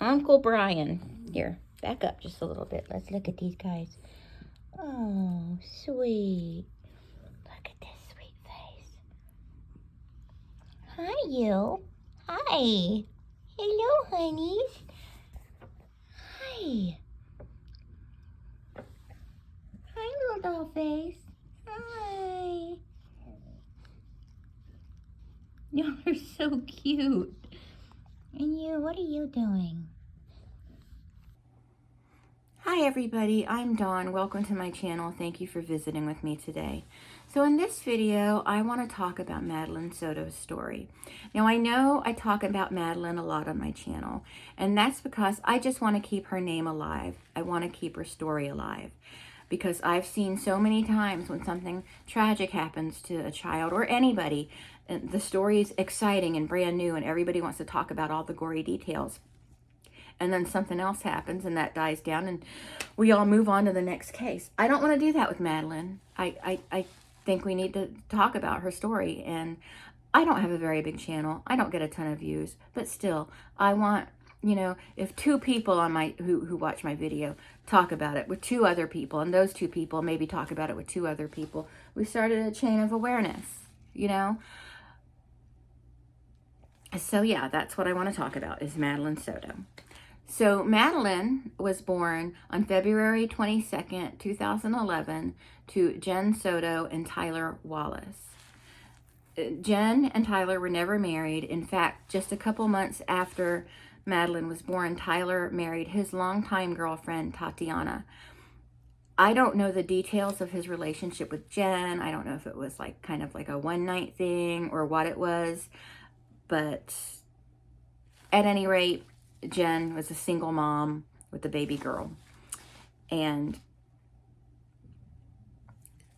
Uncle Brian. Here, back up just a little bit. Let's look at these guys. Oh, sweet. Look at this sweet face. Hi, you. Hi. Hello, honeys. Hi. Hi, little doll face. Hi. Y'all are so cute. And you, what are you doing? Hi everybody, I'm Dawn. Welcome to my channel. Thank you for visiting with me today. So in this video, I want to talk about Madeline Soto's story. Now I know I talk about Madeline a lot on my channel, and that's because I just want to keep her name alive. I want to keep her story alive. Because I've seen so many times when something tragic happens to a child or anybody, and the story is exciting and brand new and everybody wants to talk about all the gory details. And then something else happens and that dies down and we all move on to the next case. I don't want to do that with Madeline. I think we need to talk about her story. And I don't have a very big channel. I don't get a ton of views, but still, I want, you know, if two people on my who watch my video talk about it with two other people, and those two people maybe talk about it with two other people, we started a chain of awareness, you know. So yeah, that's what I want to talk about, is Madeline Soto. So Madeline was born on February 22nd, 2011 to Jen Soto and Tyler Wallace. Jen and Tyler were never married. In fact, just a couple months after Madeline was born, Tyler married his longtime girlfriend, Tatiana. I don't know the details of his relationship with Jen. I don't know if it was like kind of like a one-night thing or what it was, but at any rate, Jen was a single mom with a baby girl. And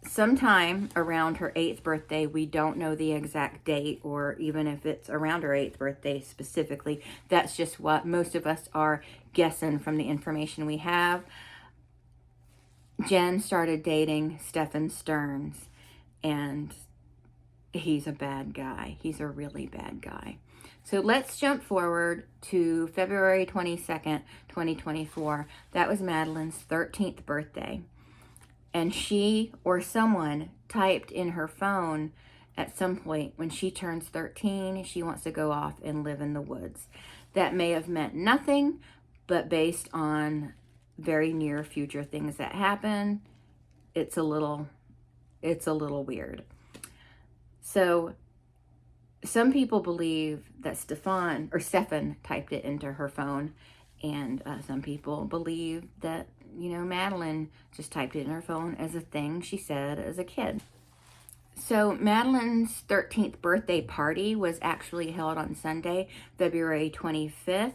sometime around her 8th birthday, we don't know the exact date, or even if it's around her 8th birthday specifically, that's just what most of us are guessing from the information we have. Jen started dating Stephen Stearns, and he's a bad guy. He's a really bad guy. So let's jump forward to February 22nd, 2024. That was Madeline's 13th birthday. And she or someone typed in her phone at some point, when she turns 13, she wants to go off and live in the woods. That may have meant nothing, but based on very near future things that happen, it's a little weird. So some people believe that Stefan typed it into her phone, and some people believe that, you know, Madeline just typed it in her phone as a thing she said as a kid. So Madeline's 13th birthday party was actually held on Sunday, February 25th.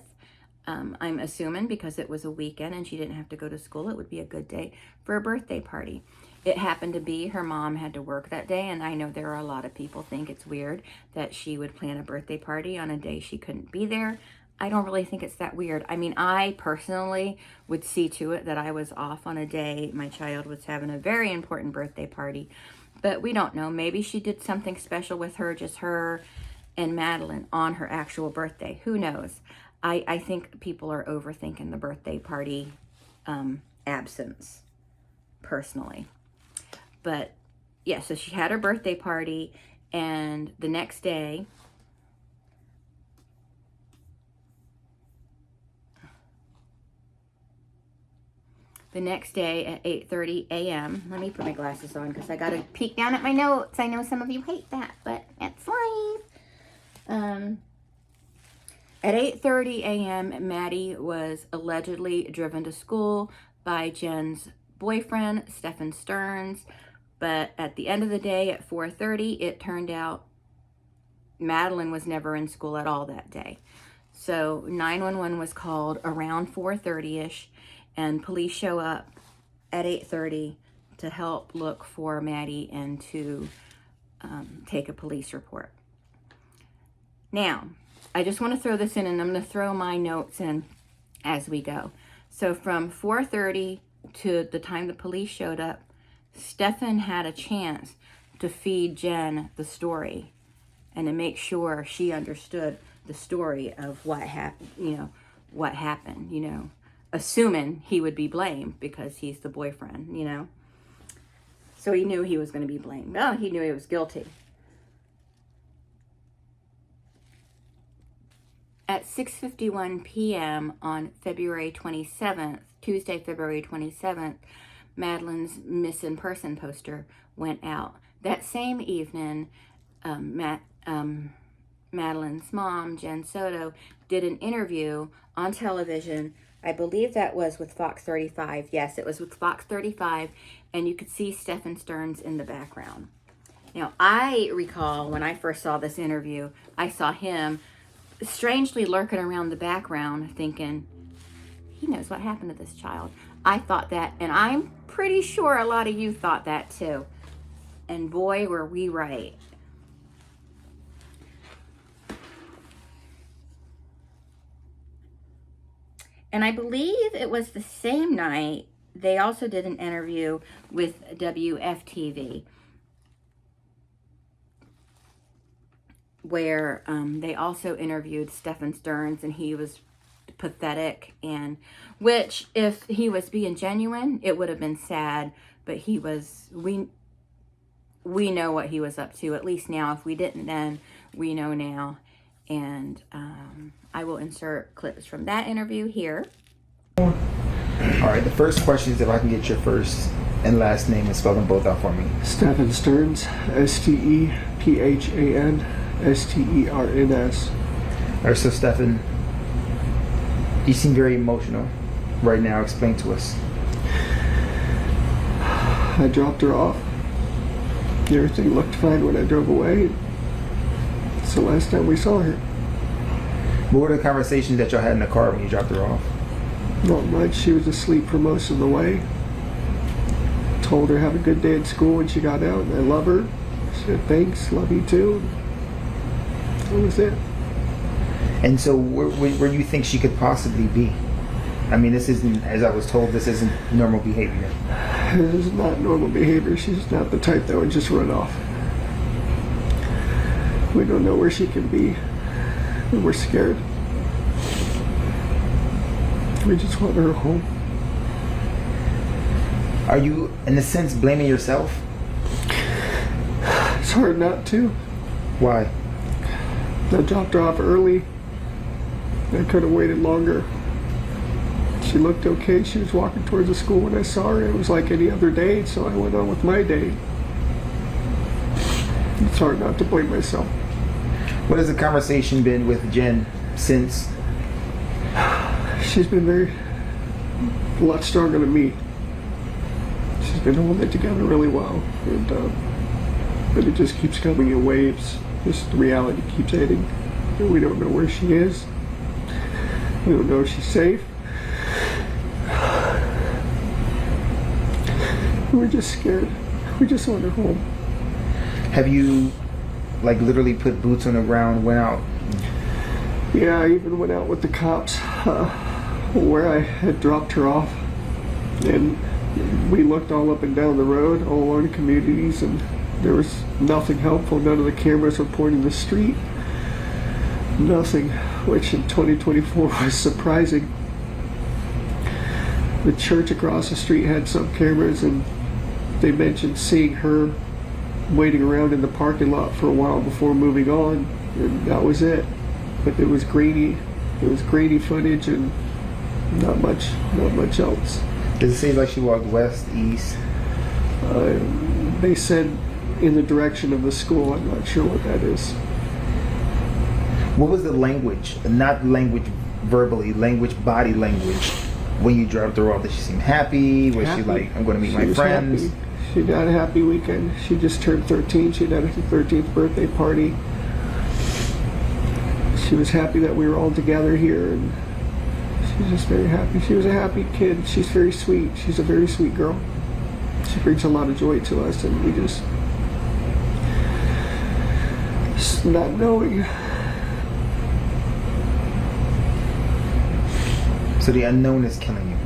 I'm assuming because it was a weekend and she didn't have to go to school, it would be a good day for a birthday party. It happened to be her mom had to work that day, and I know there are a lot of people think it's weird that she would plan a birthday party on a day she couldn't be there. I don't really think it's that weird. I mean, I personally would see to it that I was off on a day my child was having a very important birthday party, but we don't know. Maybe she did something special with her, just her and Madeline, on her actual birthday. Who knows? I think people are overthinking the birthday party absence, personally. But yeah, so she had her birthday party, and the next day, at 8:30 a.m., let me put my glasses on because I got to peek down at my notes. I know some of you hate that, but it's life. At 8:30 a.m., Maddie was allegedly driven to school by Jen's boyfriend, Stephen Stearns. But at the end of the day, at 4:30, it turned out Madeline was never in school at all that day. So 911 was called around 4:30-ish, and police show up at 8:30 to help look for Maddie and to take a police report. Now, I just want to throw this in, and I'm going to throw my notes in as we go. So from 4:30 to the time the police showed up, Stefan had a chance to feed Jen the story and to make sure she understood the story of what happened, you know, what happened, you know, assuming he would be blamed because he's the boyfriend, you know. So he knew he was going to be blamed. Well, he knew he was guilty. At 6:51 p.m. on February 27th, Tuesday, February 27th, Madeline's missing person poster went out. That same evening, Madeline's mom, Jen Soto, did an interview on television. I believe that was with Fox 35. Yes, it was with Fox 35, and you could see Stephen Stearns in the background. Now, I recall when I first saw this interview, I saw him strangely lurking around the background thinking, he knows what happened to this child. I thought that, and I'm pretty sure a lot of you thought that too. And boy, were we right. And I believe it was the same night they also did an interview with WFTV where they also interviewed Stephen Stearns, and he was pathetic, and which, if he was being genuine, it would have been sad, but he was, we know what he was up to, at least now. If we didn't then, we know now. And I will insert clips from that interview here. All right, the first question is if I can get your first and last name and spell them both out for me. Stephen Stearns, STEPHANSTERNS. All right, so Stephen, you seem very emotional right now. Explain to us. I dropped her off. Everything looked fine when I drove away. It's the last time we saw her. What were the conversations that y'all had in the car when you dropped her off? Not much. She was asleep for most of the way. Told her have a good day at school when she got out, and I love her. She said thanks, love you too. That was it. And so where do you think she could possibly be? I mean, this isn't, as I was told, this isn't normal behavior. This is not normal behavior. She's not the type that would just run off. We don't know where she can be, and we're scared. We just want her home. Are you, in a sense, blaming yourself? It's hard not to. Why? I dropped her off early. I could have waited longer. She looked okay. She was walking towards the school when I saw her. It was like any other day, so I went on with my day. It's hard not to blame myself. What has the conversation been with Jen since? She's been a lot stronger than me. She's been holding it together really well, and but it just keeps coming in waves. Just the reality keeps hitting. And we don't know where she is. We don't know if she's safe. We're just scared. We just want her home. Have you, like, literally put boots on the ground, went out? Yeah, I even went out with the cops where I had dropped her off. And we looked all up and down the road, all along the communities, and there was nothing helpful. None of the cameras were pointing the street. Nothing, which in 2024 was surprising. The church across the street had some cameras, and they mentioned seeing her waiting around in the parking lot for a while before moving on, and that was it. But it was grainy. It was grainy footage, and not much else. Does it seem like she walked west, east? They said in the direction of the school. I'm not sure what that is. What was the language? Not language verbally, body language. When you dropped her off, did she seem happy? Was she like, I'm going to meet my friends? Happy. She had a happy weekend. She just turned 13. She had her 13th birthday party. She was happy that we were all together here, and she's just very happy. She was a happy kid. She's very sweet. She's a very sweet girl. She brings a lot of joy to us, and we just not knowing. So the unknown is killing you.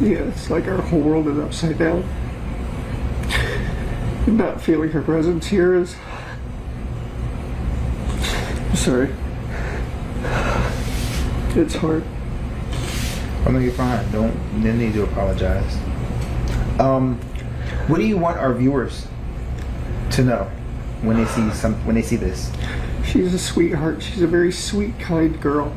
Yeah, it's like our whole world is upside down. And not feeling her presence here is... Sorry. It's hard. Oh no, you're fine. Don't need to apologize. What do you want our viewers to know when they see this? She's a sweetheart. She's a very sweet, kind girl.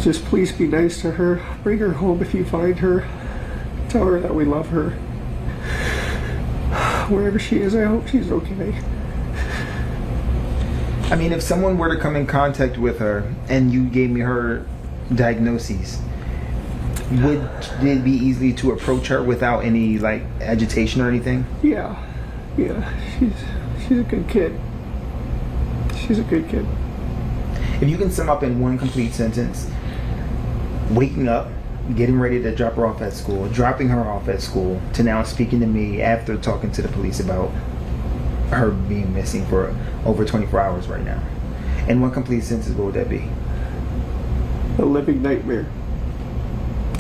Just please be nice to her. Bring her home if you find her. Tell her that we love her. Wherever she is, I hope she's okay. I mean, if someone were to come in contact with her and you gave me her diagnoses, would it be easy to approach her without any like agitation or anything? Yeah. She's a good kid. She's a good kid. If you can sum up in one complete sentence, waking up, getting ready to drop her off at school, dropping her off at school, to now speaking to me after talking to the police about her being missing for over 24 hours right now. In one complete sentence, what would that be? A living nightmare.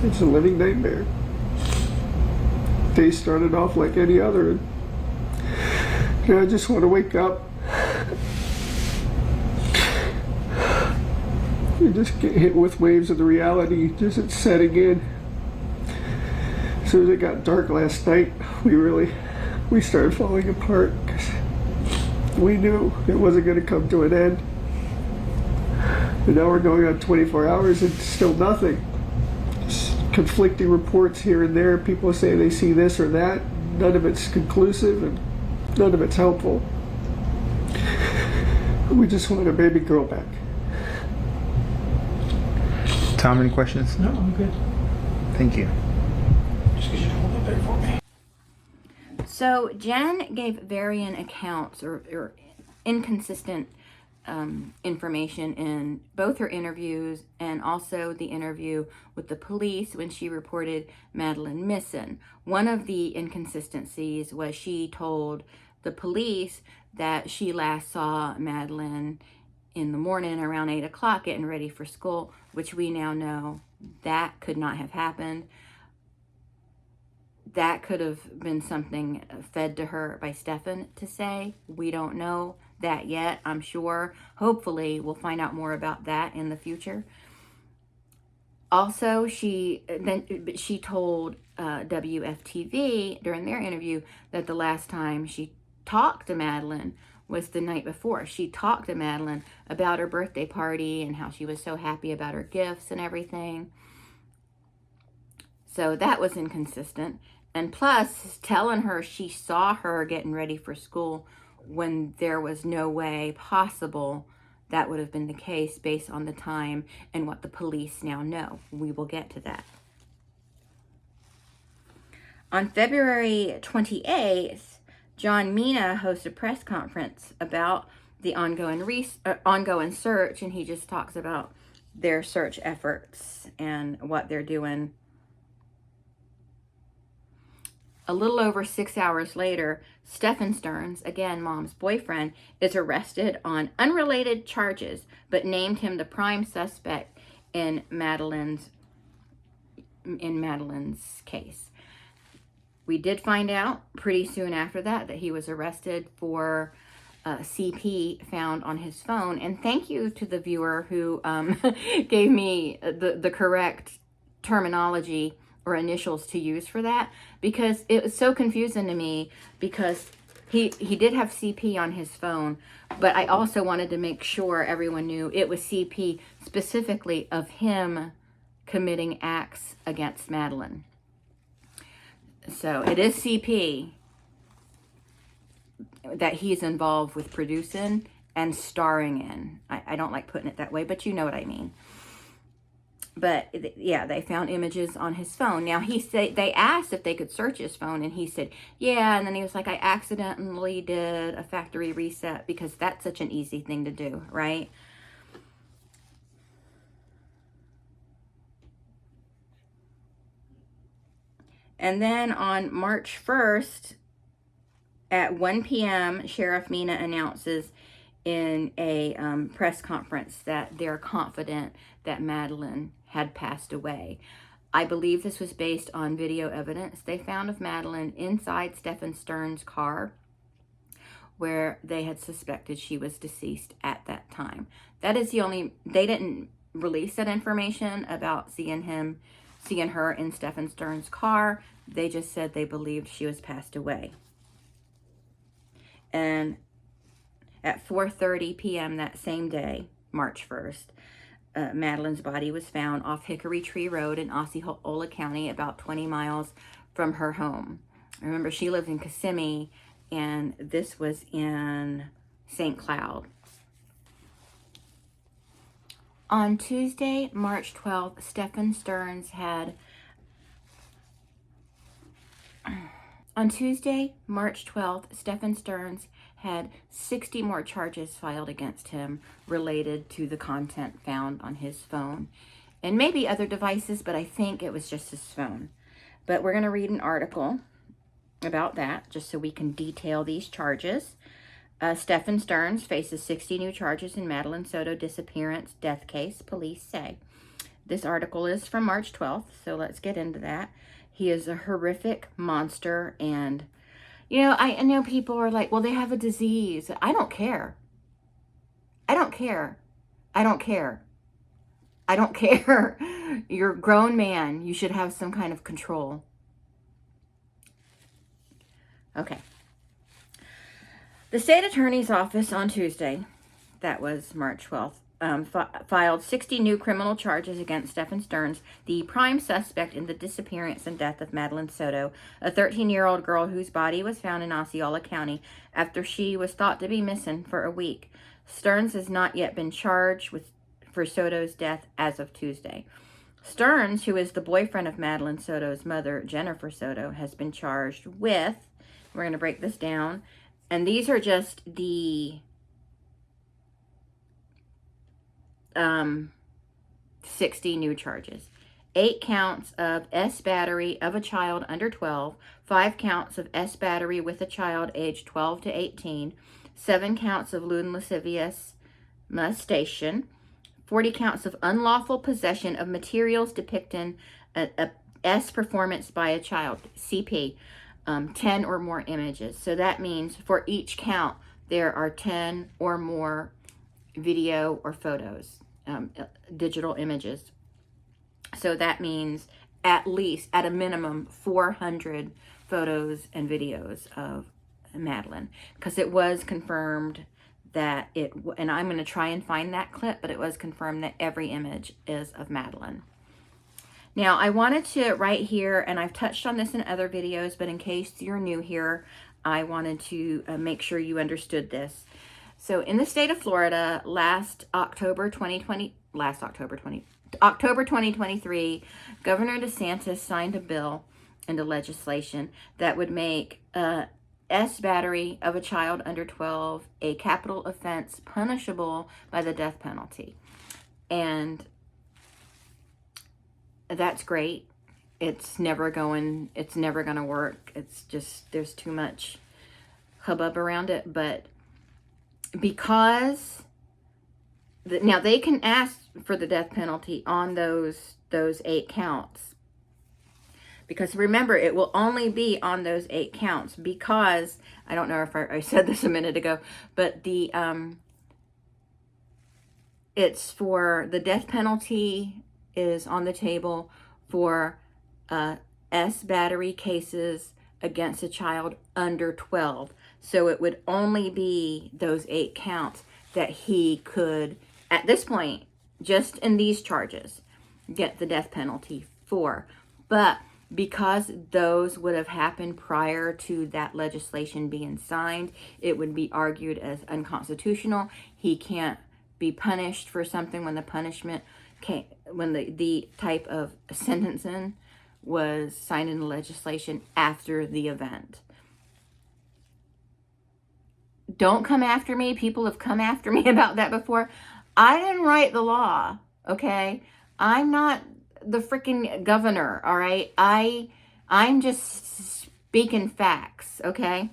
It's a living nightmare. Day started off like any other. And I just want to wake up and just get hit with waves of the reality. Just it's setting in. As soon as it got dark last night, we started falling apart because we knew it wasn't going to come to an end. And now we're going on 24 hours and still nothing. Just conflicting reports here and there. People say they see this or that. None of it's conclusive and none of it's helpful. We just want our baby girl back. Tom, any questions? No, I'm good. Thank you. Just because you hold it there for me. So Jen gave varying accounts or inconsistent information in both her interviews and also the interview with the police when she reported Madeline missing. One of the inconsistencies was she told the police that she last saw Madeline in the morning around 8 o'clock getting ready for school, which we now know that could not have happened. That could have been something fed to her by Stefan to say. We don't know that yet, I'm sure. Hopefully, we'll find out more about that in the future. Also, she told WFTV during their interview that the last time she talked to Madeline was the night before. She talked to Madeline about her birthday party and how she was so happy about her gifts and everything. So that was inconsistent. And plus, telling her she saw her getting ready for school when there was no way possible that would have been the case based on the time and what the police now know. We will get to that. On February 28th, John Mina hosts a press conference about the ongoing search, and he just talks about their search efforts and what they're doing. A little over 6 hours later, Stefan Stearns, again Mom's boyfriend, is arrested on unrelated charges, but named him the prime suspect in Madeline's case. We did find out pretty soon after that he was arrested for CP found on his phone. And thank you to the viewer who gave me the correct terminology or initials to use for that, because it was so confusing to me, because he did have CP on his phone, but I also wanted to make sure everyone knew it was CP specifically of him committing acts against Madeline. So it is CP that he's involved with producing and starring in. I don't like putting it that way, but you know what I mean. But yeah, they found images on his phone. Now they asked if they could search his phone, and he said, yeah. And then he was like, I accidentally did a factory reset, because that's such an easy thing to do, right? And then on March 1st at 1 p.m., Sheriff Mina announces in a press conference that they're confident that Madeline had passed away. I believe this was based on video evidence they found of Madeline inside Stefan Stearns' car, where they had suspected she was deceased at that time. That is the only, they didn't release that information about seeing her in Stephen Stern's car. They just said they believed she was passed away. And at 4:30 p.m. that same day, March 1st, Madeline's body was found off Hickory Tree Road in Osceola County, about 20 miles from her home. Remember, she lived in Kissimmee, and this was in St. Cloud. On Tuesday, March 12th, Stephen Stearns had 60 more charges filed against him related to the content found on his phone and maybe other devices, but I think it was just his phone. But we're going to read an article about that just so we can detail these charges. Stephen Stearns faces 60 new charges in Madeline Soto disappearance death case, police say. This article is from March 12th, so let's get into that. He is a horrific monster, and, you know, I know people are like, well, they have a disease. I don't care. I don't care. I don't care. I don't care. You're a grown man. You should have some kind of control. Okay. The state attorney's office on Tuesday, that was March 12th, filed 60 new criminal charges against Stephen Stearns, the prime suspect in the disappearance and death of Madeline Soto, a 13-year-old girl whose body was found in Osceola County after she was thought to be missing for a week. Stearns has not yet been charged for Soto's death as of Tuesday. Stearns, who is the boyfriend of Madeline Soto's mother, Jennifer Soto, has been charged with, we're going to break this down, and these are just the 60 new charges. 8 counts of S battery of a child under 12, 5 counts of S battery with a child aged 12 to 18, 7 counts of lewd and lascivious molestation, 40 counts of unlawful possession of materials depicting a S performance by a child, CP, 10 or more images. So that means for each count, there are 10 or more video or photos, digital images. So that means at a minimum, 400 photos and videos of Madeline, because it was confirmed that and I'm going to try and find that clip, but it was confirmed that every image is of Madeline. Now, I wanted to, right here, and I've touched on this in other videos, but in case you're new here, I wanted to make sure you understood this. So in the state of Florida, October 2023, Governor DeSantis signed a bill into legislation that would make S battery of a child under 12 a capital offense punishable by the death penalty. And that's great. It's never going to work. It's just, there's too much hubbub around it. But because now they can ask for the death penalty on those 8 counts. Because remember, it will only be on those 8 counts, because I don't know if I said this a minute ago, but it's for the death penalty is on the table for S battery cases against a child under 12. So it would only be those 8 counts that he could, at this point, just in these charges, get the death penalty for. But because those would have happened prior to that legislation being signed, it would be argued as unconstitutional. He can't be punished for something when the punishment came, when the type of sentencing was signed into legislation after the event. Don't come after me. People have come after me about that before. I didn't write the law, okay? I'm not the freaking governor, all right? I'm just speaking facts, okay?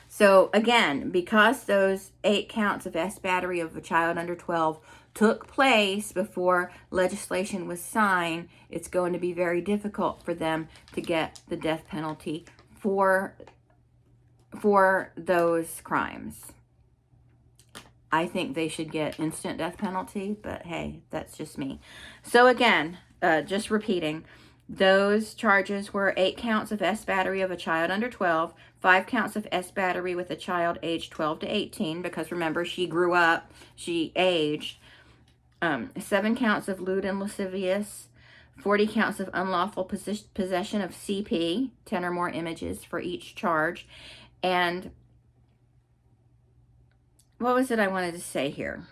So again, because those 8 counts of S battery of a child under 12 took place before legislation was signed, it's going to be very difficult for them to get the death penalty for those crimes. I think they should get instant death penalty, but hey, that's just me. So again, just repeating, those charges were 8 counts of S battery of a child under 12, 5 counts of S battery with a child aged 12 to 18, because remember, she grew up, she aged, 7 counts of lewd and lascivious, 40 counts of unlawful possession of CP, 10 or more images for each charge, and what was it I wanted to say here?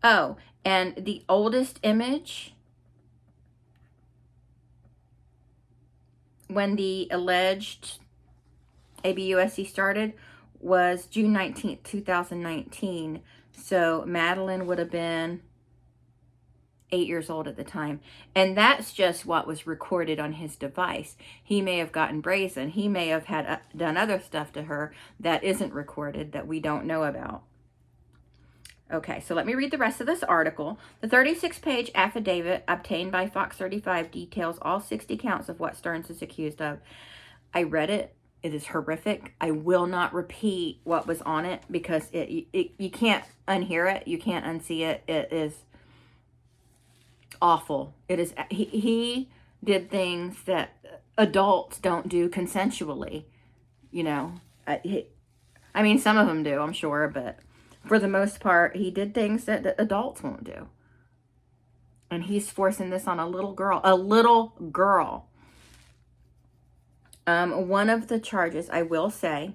Oh, and the oldest image, when the alleged ABUSC started, was June 19th, 2019. So Madeline would have been 8 years old at the time. And that's just what was recorded on his device. He may have gotten brazen. He may have had done other stuff to her that isn't recorded, that we don't know about. Okay, so let me read the rest of this article. The 36-page affidavit obtained by Fox 35 details all 60 counts of what Stearns is accused of. I read it. It is horrific. I will not repeat what was on it because you can't unhear it. You can't unsee it. It is awful. It is. He did things that adults don't do consensually. You know, I mean, some of them do, I'm sure, but for the most part, he did things that adults won't do. And he's forcing this on a little girl. A little girl. One of the charges, I will say,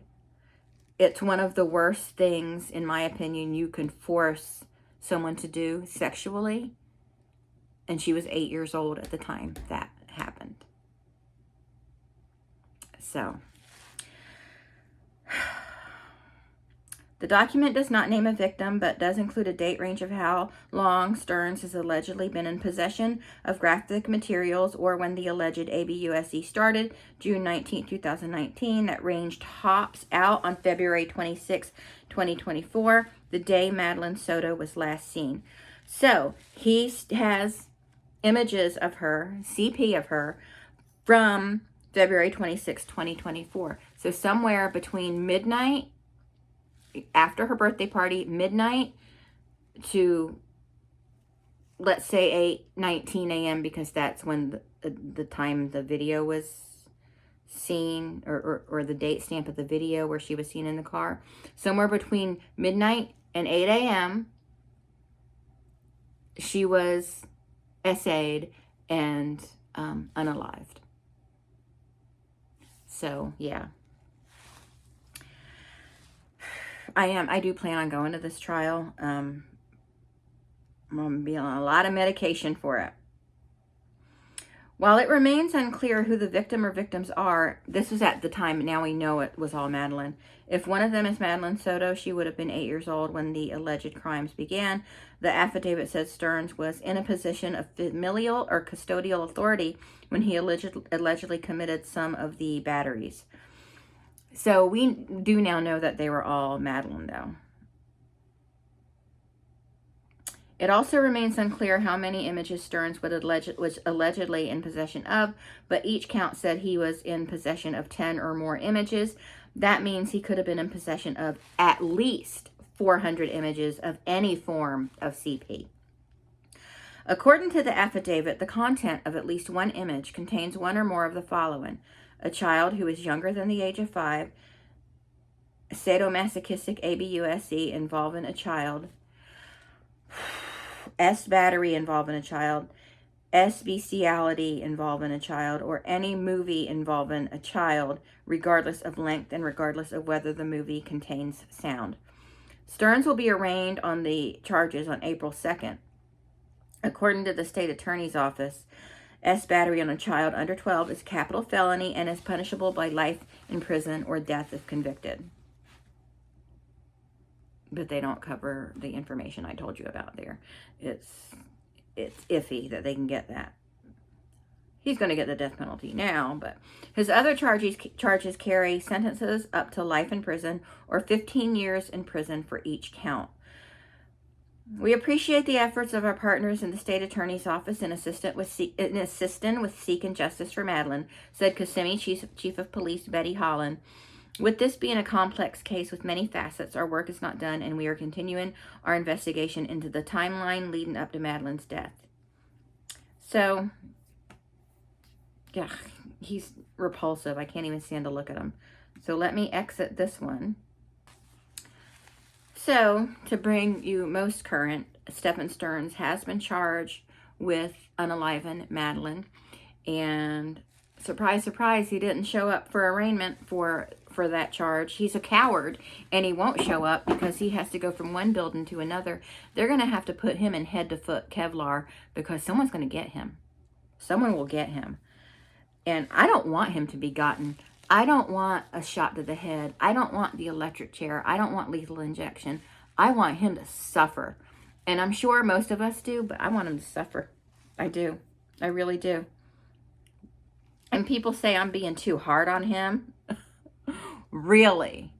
it's one of the worst things, in my opinion, you can force someone to do sexually. And she was 8 years old at the time that happened. So, the document does not name a victim, but does include a date range of how long Stearns has allegedly been in possession of graphic materials, or when the alleged ABUSC started, June 19, 2019. That range tops out on February 26, 2024, the day Madeline Soto was last seen. So, he has images of her, CP of her, from February 26, 2024. So, somewhere between midnight, after her birthday party, midnight to, let's say, 8:19 a.m., because that's when the time the video was seen, or the date stamp of the video where she was seen in the car. Somewhere between midnight and 8 a.m., she was essayed and unalived. So, yeah. I do plan on going to this trial. I'm going to be on a lot of medication for it. While it remains unclear who the victim or victims are, this was at the time, now we know it was all Madeline. If one of them is Madeline Soto, she would have been 8 years old when the alleged crimes began. The affidavit says Stearns was in a position of familial or custodial authority when he allegedly committed some of the batteries. So we do now know that they were all Madeline, though. It also remains unclear how many images Stearns was allegedly in possession of, but each count said he was in possession of 10 or more images. That means he could have been in possession of at least 400 images of any form of CP. According to the affidavit, the content of at least one image contains one or more of the following: a child who is younger than the age of 5, sadomasochistic ABUSC involving a child, S battery involving a child, S bestiality involving a child, or any movie involving a child, regardless of length and regardless of whether the movie contains sound. Stearns will be arraigned on the charges on April 2nd. According to the state attorney's office, S battery on a child under 12 is a capital felony and is punishable by life in prison or death if convicted. But they don't cover the information I told you about there. It's iffy that they can get that. He's going to get the death penalty now, but his other charges carry sentences up to life in prison or 15 years in prison for each count. We appreciate the efforts of our partners in the state attorney's office in assisting with seeking justice for Madeline, said Kissimmee Chief of Police Betty Holland With this being a complex case with many facets, our work is not done, and we are continuing our investigation into the timeline leading up to Madeline's death. So, yeah, he's repulsive. I can't even stand to look at him. So let me exit this one. So, to bring you most current, Stephen Stearns has been charged with unaliving Madeline. And surprise, surprise, he didn't show up for arraignment for that charge. He's a coward, and he won't show up because he has to go from one building to another. They're going to have to put him in head-to-foot Kevlar because someone's going to get him. Someone will get him. And I don't want him to be gotten. I don't want a shot to the head. I don't want the electric chair. I don't want lethal injection. I want him to suffer. And I'm sure most of us do, but I want him to suffer. I do. I really do. And people say I'm being too hard on him. Really?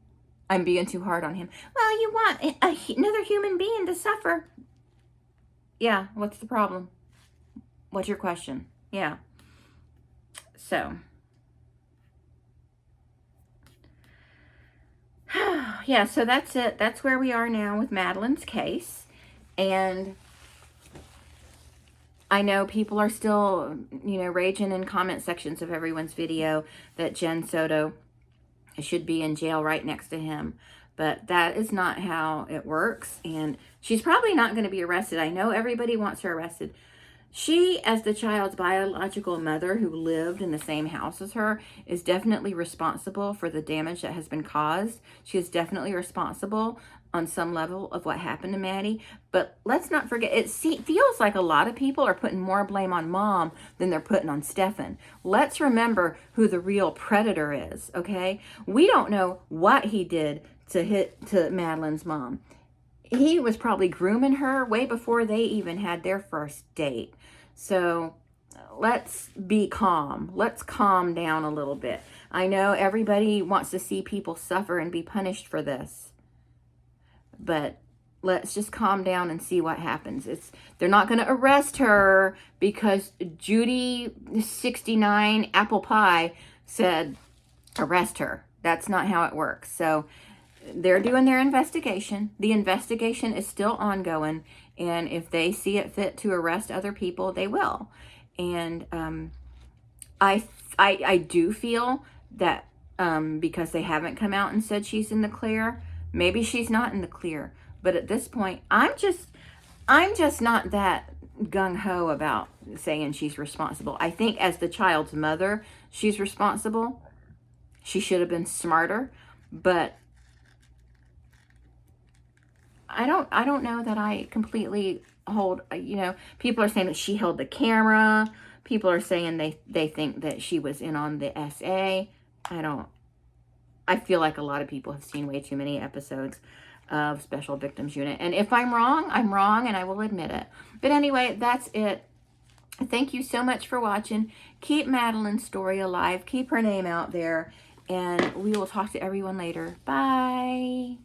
I'm being too hard on him. Well, you want another human being to suffer. Yeah, what's the problem? What's your question? Yeah. So. Yeah, so that's it. That's where we are now with Madeline's case. And I know people are still, raging in comment sections of everyone's video that Jen Soto should be in jail right next to him. But that is not how it works. And she's probably not going to be arrested. I know everybody wants her arrested. She, as the child's biological mother who lived in the same house as her, is definitely responsible for the damage that has been caused. She is definitely responsible on some level of what happened to Maddie. But let's not forget, it feels like a lot of people are putting more blame on Mom than they're putting on Stefan. Let's remember who the real predator is, okay? We don't know what he did to Madeline's mom. He was probably grooming her way before they even had their first date. So let's be calm. Let's calm down a little bit. I know everybody wants to see people suffer and be punished for this. But let's just calm down and see what happens. They're not going to arrest her because Judy 69 Apple Pie said arrest her. That's not how it works. So they're doing their investigation. The investigation is still ongoing, and if they see it fit to arrest other people, they will. And I do feel that because they haven't come out and said she's in the clear, maybe she's not in the clear. But at this point, I'm just not that gung-ho about saying she's responsible. I think as the child's mother, she's responsible. She should have been smarter, but I don't know that I completely hold, people are saying that she held the camera. People are saying they think that she was in on the SA. I feel like a lot of people have seen way too many episodes of Special Victims Unit. And if I'm wrong, and I will admit it. But anyway, that's it. Thank you so much for watching. Keep Madeline's story alive. Keep her name out there. And we will talk to everyone later. Bye.